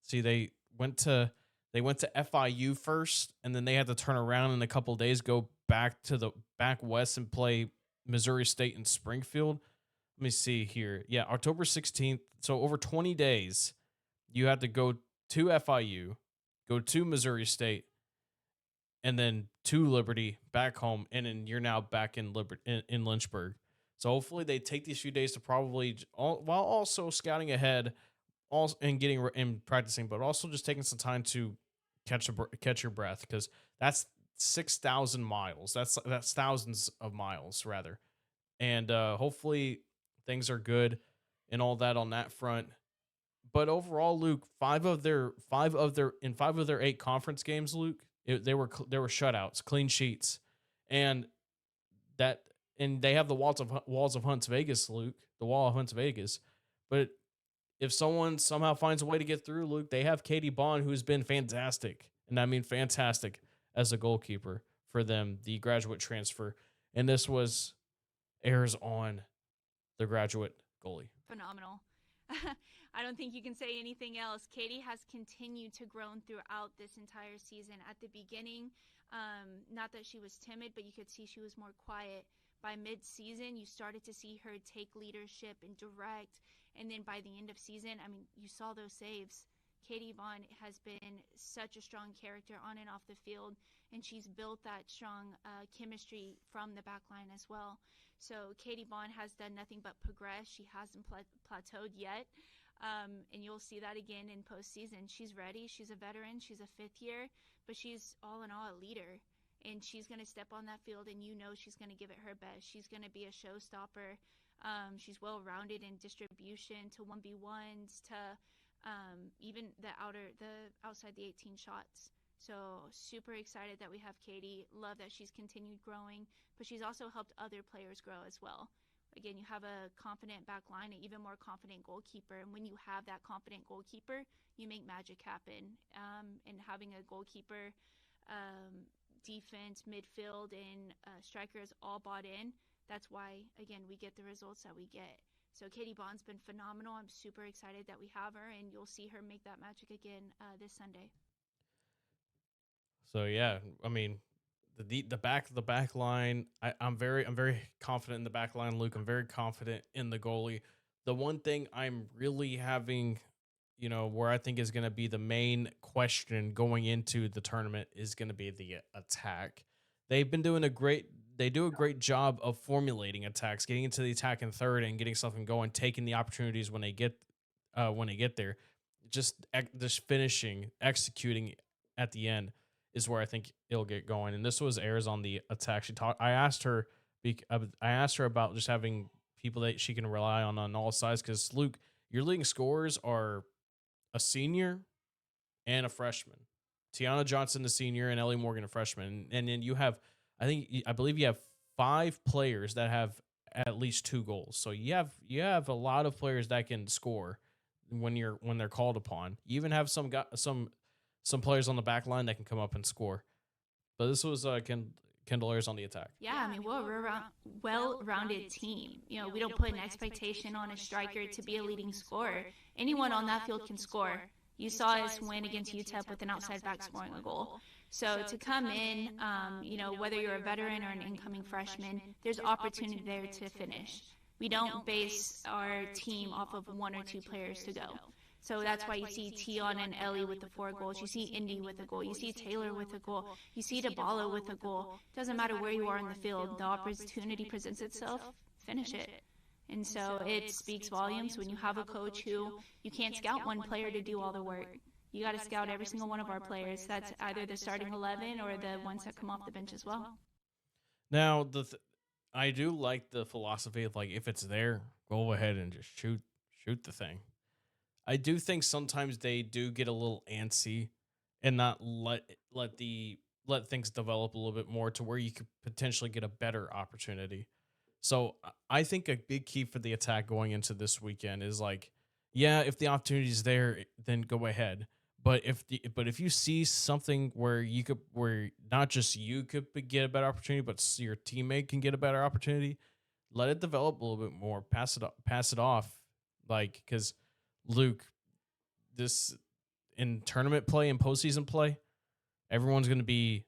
See, they went to FIU first, and then they had to turn around in a couple of days, go back to the back west and play Missouri State and Springfield. Let me see here. Yeah, October 16th. So over 20 days, you had to go to FIU, go to Missouri State, and then to Liberty, back home, and then you're now back in in Lynchburg. So hopefully they take these few days to while also scouting ahead, and getting and practicing, but also just taking some time to catch your breath, because that's 6,000 miles. That's thousands of miles rather, and hopefully things are good and all that on that front. But overall, Luke, 5 of their 8 conference games, Luke, they were shutouts, clean sheets, and they have the walls of Hunts Vegas, Luke, the wall of Hunts Vegas. But if someone somehow finds a way to get through, Luke, they have Katie Bond, who's been fantastic, and I mean fantastic as a goalkeeper for them, the graduate transfer, and this airs on the graduate goalie. Phenomenal. I don't think you can say anything else. Katie has continued to grow throughout this entire season. At the beginning, not that she was timid, but you could see she was more quiet. By mid-season, you started to see her take leadership and direct. And then by the end of season, I mean, you saw those saves. Katie Vaughn has been such a strong character on and off the field, and she's built that strong chemistry from the back line as well. So Katie Vaughn has done nothing but progress. She hasn't plateaued yet, and you'll see that again in postseason. She's ready. She's a veteran. She's a 5th year, but she's all in all a leader. And she's going to step on that field, and she's going to give it her best. She's going to be a showstopper. She's well-rounded in distribution to 1v1s to even the outside the 18 shots. So super excited that we have Katie. Love that she's continued growing, but she's also helped other players grow as well. Again, you have a confident back line, an even more confident goalkeeper. And when you have that confident goalkeeper, you make magic happen. And having a goalkeeper, defense, midfield, and strikers all bought in, that's why, again, we get the results that we get. So Katie Bond's been phenomenal. I'm super excited that we have her, and you'll see her make that magic again this Sunday. So yeah, I mean, the back line. I'm very confident in the back line, Luke. I'm very confident in the goalie. The one thing I'm really having, where I think is going to be the main question going into the tournament is going to be the attack. They do a great job of formulating attacks, getting into the attack in third and getting something going, taking the opportunities when they get there. Just finishing, executing at the end is where I think it'll get going. And this was airs on the attack. I asked her about just having people that she can rely on all sides, because Luke, your leading scorers are a senior and a freshman. Tiana Johnson, a senior, and Ellie Morgan, a freshman. And then you have, I believe you have 5 players that have at least 2 goals. So you have a lot of players that can score when they're called upon. You even have some players on the back line that can come up and score. But this was Kendall Ayers on the attack. Yeah, I mean, we're a well-rounded team. We don't put an expectation on a striker to be a leading scorer. Anyone on that field can score. You saw us win against UTEP with an outside back scoring a goal. So to come in, whether you're a veteran or an incoming freshman, there's opportunity there to finish. We don't base our team off of 1 or 2 players to go. So that's why you see Tion and Ellie with the 4 goals. You see Indy with a goal. You see Taylor with a goal. You see Dybala with a goal. Doesn't matter where you are in the field. The opportunity presents itself. Finish it. And so it speaks volumes when you have a coach who you can't scout one player to do all the work. You got to scout every single one of our players. That's either the starting 11 or the ones that come off the bench as well. Now, I do like the philosophy of, like, if it's there, go ahead and just shoot the thing. I do think sometimes they do get a little antsy and not let things develop a little bit more to where you could potentially get a better opportunity. So I think a big key for the attack going into this weekend is, like, yeah, if the opportunity is there, then go ahead. But if you see something where not just you could get a better opportunity, but your teammate can get a better opportunity, let it develop a little bit more. Pass it off, like, because Luke, this in tournament play and postseason play, everyone's going to be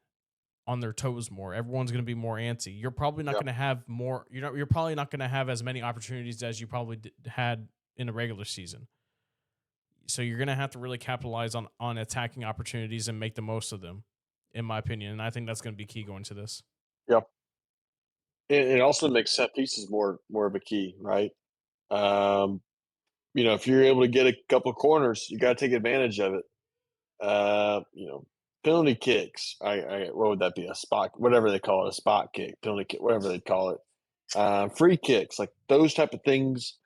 on their toes more. Everyone's going to be more antsy. You're probably not going to have more. You're probably not going to have as many opportunities as you probably had in a regular season. So you're going to have to really capitalize on attacking opportunities and make the most of them, in my opinion. And I think that's going to be key going to this. Yep. It also makes set pieces more of a key, right? If you're able to get a couple corners, you got to take advantage of it. Penalty kicks. What would that be? A spot, whatever they call it, a spot kick, penalty kick, whatever they call it. Free kicks, like those type of things,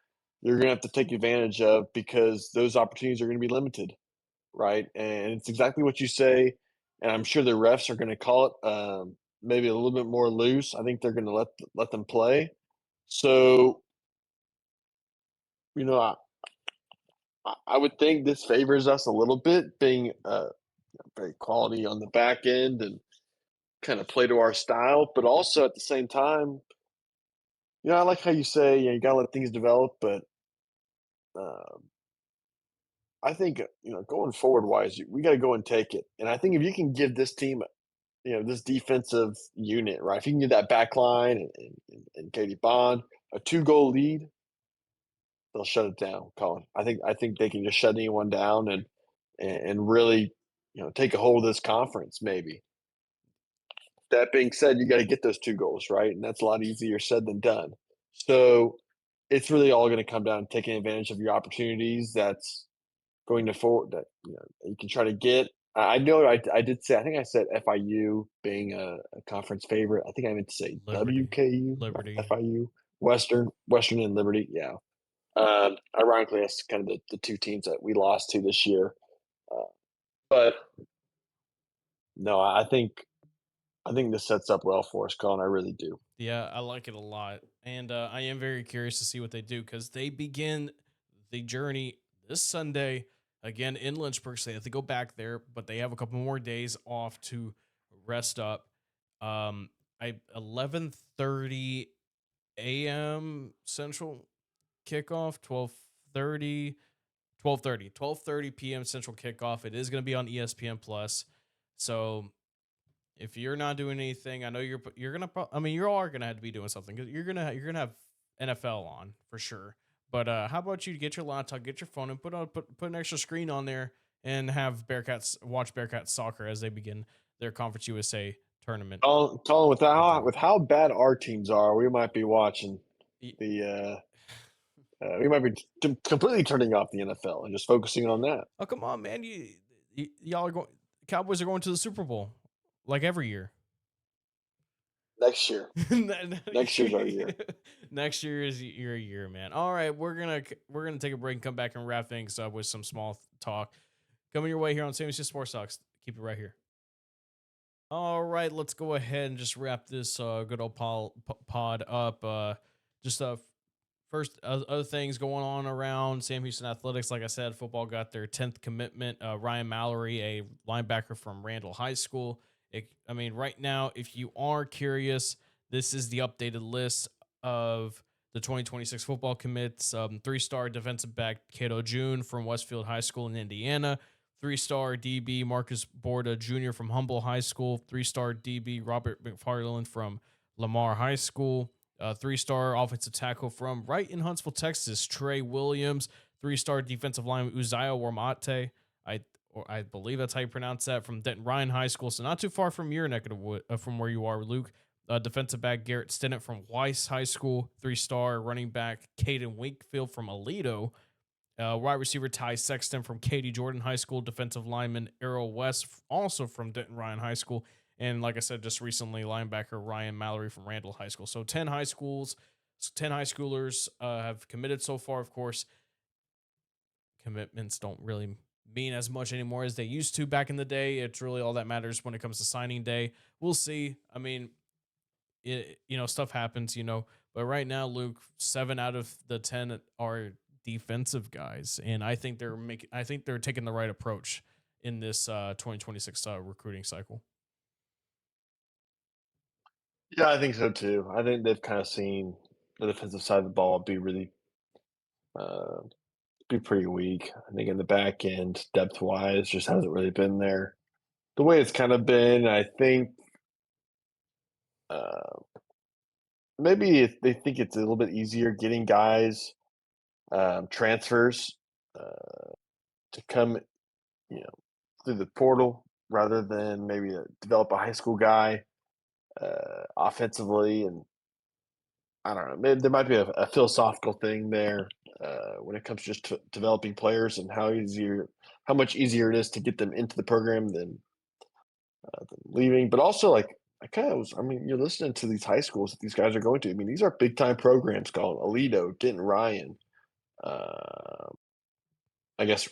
you're gonna have to take advantage of because those opportunities are going to be limited, right? And it's exactly what you say. And I'm sure the refs are going to call it maybe a little bit more loose. I think they're going to let them play. So, I would think this favors us a little bit, being very quality on the back end and kind of play to our style. But also at the same time, I like how you say, you got to let things develop. But um, I think, going forward wise, we got to go and take it. And I think if you can give this team, this defensive unit, right? If you can get that back line and Katie Bond a 2-goal lead, they'll shut it down, Colin. I think they can just shut anyone down and really, take a hold of this conference, maybe. That being said, you got to get those 2 goals, right? And that's a lot easier said than done. So it's really all going to come down to taking advantage of your opportunities. That's going to forward that you can try to get. I know I did say, I think I said FIU being a conference favorite. I think I meant to say Liberty. WKU, Liberty. FIU, Western and Liberty. Yeah. Ironically, that's kind of the 2 teams that we lost to this year. But no, I think this sets up well for us, Colin. I really do. Yeah, I like it a lot. And I am very curious to see what they do because they begin the journey this Sunday again in Lynchburg. So they have to go back there, but they have a couple more days off to rest up. 11:30 a.m. Central kickoff, 12:30 p.m. Central kickoff. It is going to be on ESPN Plus. So if you're not doing anything, I know you're gonna. You are gonna have to be doing something. You're gonna have NFL on for sure. But how about you get your laptop, get your phone, and put an extra screen on there, and have Bearcats watch Bearcats soccer as they begin their Conference USA tournament. Colin, with how bad our teams are, we might be watching the. We might be completely turning off the NFL and just focusing on that. Oh, come on, man! Y'all are going. Cowboys are going to the Super Bowl like every year. Next year. Next year's our year. Next year is your year, man. All right, we're gonna take a break and come back and wrap things up with some small talk. Coming your way here on Sammy's Sports Talks. Keep it right here. All right, let's go ahead and just wrap this good old pod up. Just first other things going on around Sam Houston Athletics. Like I said, football got their 10th commitment. Ryan Mallory, a linebacker from Randall High School. Right now, if you are curious, this is the updated list of the 2026 football commits. 3-star defensive back Cato June from Westfield High School in Indiana. 3-star DB Marcus Borda Jr. from Humble High School, 3-star DB Robert McFarland from Lamar High School, 3-star offensive tackle from right in Huntsville, Texas, Trey Williams, 3-star defensive lineman Uzziah Warmate. I believe that's how you pronounce that, from Denton Ryan High School, so not too far from your neck of the wood, from where you are, Luke. Defensive back Garrett Stennett from Weiss High School, 3-star running back Caden Wakefield from Aledo, wide receiver Ty Sexton from Katy Jordan High School, defensive lineman Errol West, also from Denton Ryan High School, and like I said, just recently, linebacker Ryan Mallory from Randall High School. So 10 high schools, 10 high schoolers have committed so far. Of course, commitments don't really mean as much anymore as they used to back in the day. It's really all that matters when it comes to signing day. We'll see. I mean, stuff happens, but right now, Luke, 7 out of the 10 are defensive guys, and I think they're taking the right approach in this 2026 recruiting cycle. Yeah, I think so too. I think they've kind of seen the defensive side of the ball be really be pretty weak. I think in the back end, depth wise, just hasn't really been there the way it's kind of been. I think maybe if they think it's a little bit easier getting guys transfers to come, through the portal rather than maybe develop a high school guy offensively. And I don't know, maybe there might be a philosophical thing there when it comes just to developing players and how much easier it is to get them into the program than leaving. But also, like, you're listening to these high schools that these guys are going to. I mean, these are big time programs called Aledo, Denton Ryan. I guess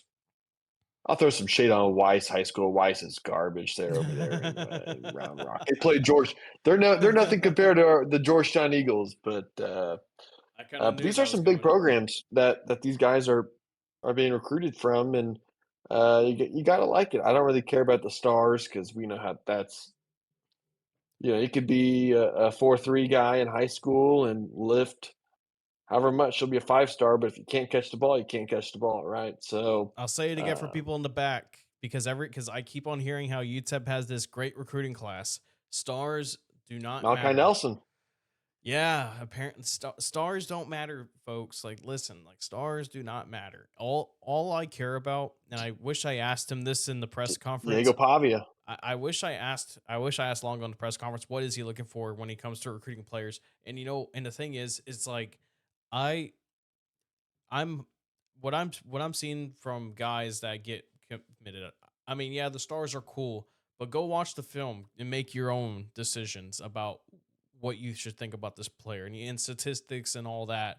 I'll throw some shade on Weiss High School. Weiss is garbage there over there in Round Rock. They play George. They're nothing compared to the Georgetown Eagles, but these are some big programs that these guys are being recruited from, and you got to like it. I don't really care about the stars because we know how that's. You could be a 4.3 guy in high school and lift however much. She'll be a 5-star, but if you can't catch the ball, you can't catch the ball, right? So I'll say it again for people in the back, because I keep on hearing how UTEP has this great recruiting class. Stars do not Malachi matter. Nelson. Yeah, apparently stars don't matter, folks. Like, listen, like, stars do not matter. All I care about, and I wish I asked him this in the press conference. Diego Pavia. I wish I asked Longo in the press conference, what is he looking for when he comes to recruiting players? And and the thing is, it's like I'm what I'm seeing from guys that get committed. I mean, yeah, the stars are cool, but go watch the film and make your own decisions about what you should think about this player and statistics and all that.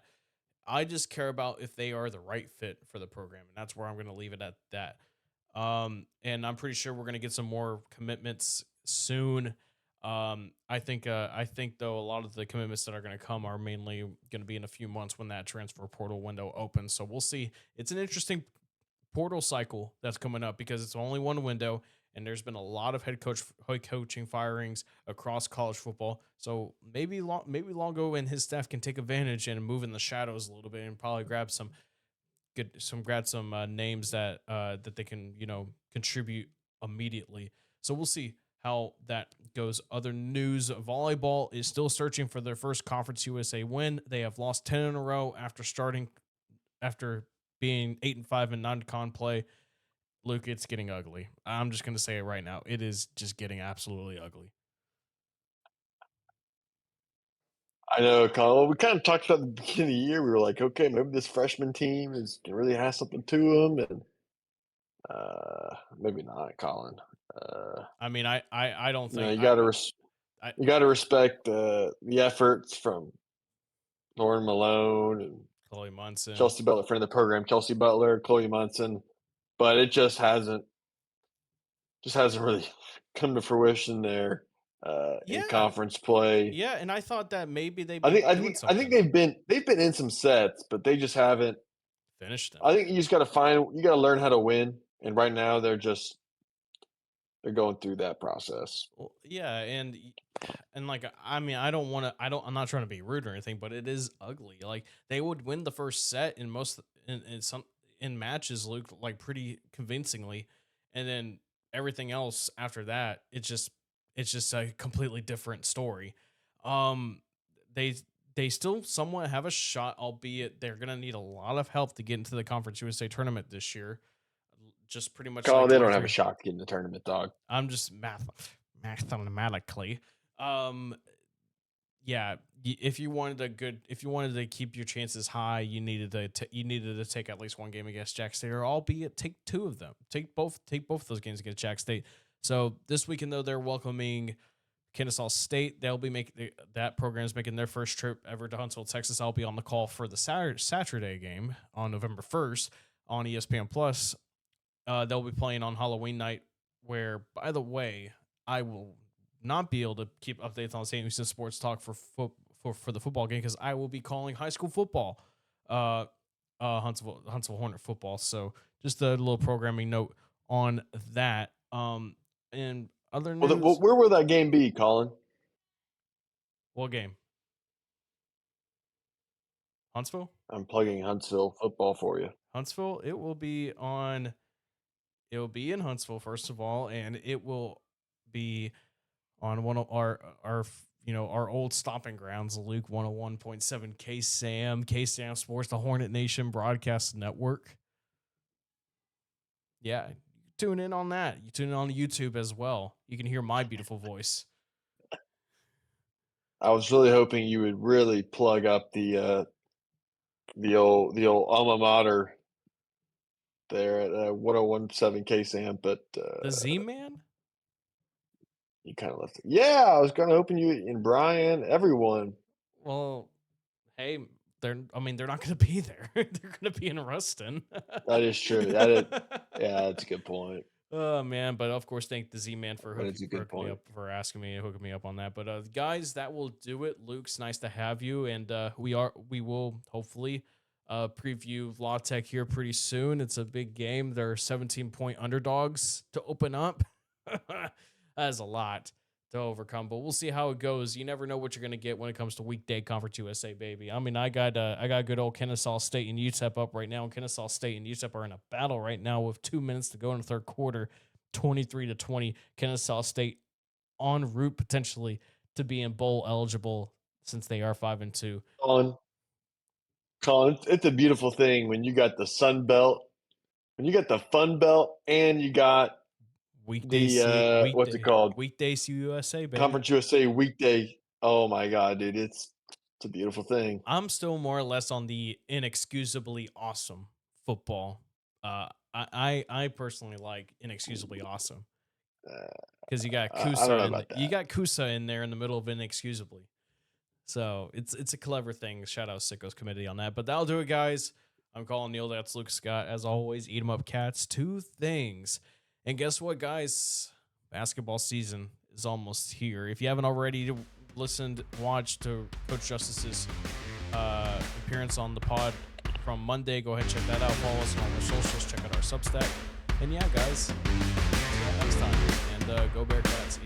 I just care about if they are the right fit for the program, and that's where I'm going to leave it at that. And I'm pretty sure we're going to get some more commitments soon. I think though, a lot of the commitments that are going to come are mainly going to be in a few months when that transfer portal window opens. So we'll see. It's an interesting portal cycle that's coming up because it's only one window, and there's been a lot of head coaching firings across college football. So maybe Longo and his staff can take advantage and move in the shadows a little bit and probably grab some names that they can contribute immediately. So we'll see how that goes. Other news: volleyball is still searching for their first Conference USA win. They have lost 10 in a row after being 8-5 in non-con play. Luke, it's getting ugly. I'm just going to say it right now. It is just getting absolutely ugly. I know, Colin. We kind of talked about at the beginning of the year. We were like, okay, maybe this freshman team really has something to them, and maybe not, Colin. I mean, I don't think you got to respect the efforts from Lauren Malone and Chloe Munson, Chelsea Butler, friend of the program, Chelsea Butler, Chloe Munson, but it just hasn't really come to fruition there in conference play. Yeah, and I thought that maybe they'd be doing something. I think they've been in some sets, but they just haven't finished them. I think you just got to learn how to win, and right now they're going through that process. Well, yeah, and like, I mean, I'm not trying to be rude or anything, but it is ugly. Like, they would win the first set in matches, Luke, like, pretty convincingly, and then everything else after that, it's just a completely different story. They still somewhat have a shot, albeit they're gonna need a lot of help to get into the Conference USA tournament this year. Just pretty much Colin, like they don't have a 23. shot to get in the tournament, dog. I'm just mathematically. Yeah, if you wanted to keep your chances high, you needed to take at least one game against Jack State, or albeit take two of them. Take both of those games against Jack State. So this weekend, though, they're welcoming Kennesaw State. They'll be that program's making their first trip ever to Huntsville, Texas. I'll be on the call for the Saturday game on November 1st on ESPN Plus. They'll be playing on Halloween night, where, by the way, I will not be able to keep updates on St. Lucie Sports Talk for the football game, because I will be calling high school football, Huntsville Hornet football. So just a little programming note on that. And other news. Well, where will that game be, Colin? What game? Huntsville? I'm plugging Huntsville football for you. Huntsville. It will be in Huntsville, first of all, and it will be on one of our old stomping grounds, Luke 101.7 KSAM Sports, the Hornet Nation Broadcast Network. Yeah, tune in on that. You tune in on YouTube as well. You can hear my beautiful voice. I was really hoping you would really plug up the old alma mater there at 101.7 KSAM, but The Z-Man? You kind of left it. Yeah, I was kind of hoping you and Brian, everyone. Well, hey, they're not going to be there. They're going to be in Ruston. That is true. Yeah, that's a good point. Oh man, but of course, thank the Z-Man for hooking me up, for hooking me up on that. But guys, that will do it. Luke's nice to have you, and we will hopefully preview La Tech here pretty soon. It's a big game. They're 17-point underdogs to open up. That is a lot to overcome, but we'll see how it goes. You never know what you're going to get when it comes to weekday Conference USA, baby. I mean, I got good old Kennesaw State and UTEP up right now. And Kennesaw State and UTEP are in a battle right now with 2 minutes to go in the third quarter, 23-20. Kennesaw State en route potentially to being bowl eligible, since they are 5-2. Colin, it's a beautiful thing when you got the Sun Belt, when you got the Fun Belt, and you got weekday, what's it called? Weekday USA, baby. Conference USA weekday. Oh my God, dude, it's a beautiful thing. I'm still more or less on the inexcusably awesome football. I personally like inexcusably awesome, because you got CUSA. You got CUSA in there in the middle of inexcusably. So it's a clever thing. Shout out Sickos Committee on that. But that'll do it, guys. I'm Collin Neal. That's Luke Scott. As always, eat 'em up, cats. 2 things. And guess what, guys? Basketball season is almost here. If you haven't already watched to Coach Justice's appearance on the pod from Monday, go ahead and check that out. Follow us on all our socials. Check out our Substack. And yeah, guys, see you next time. And go Bearcats.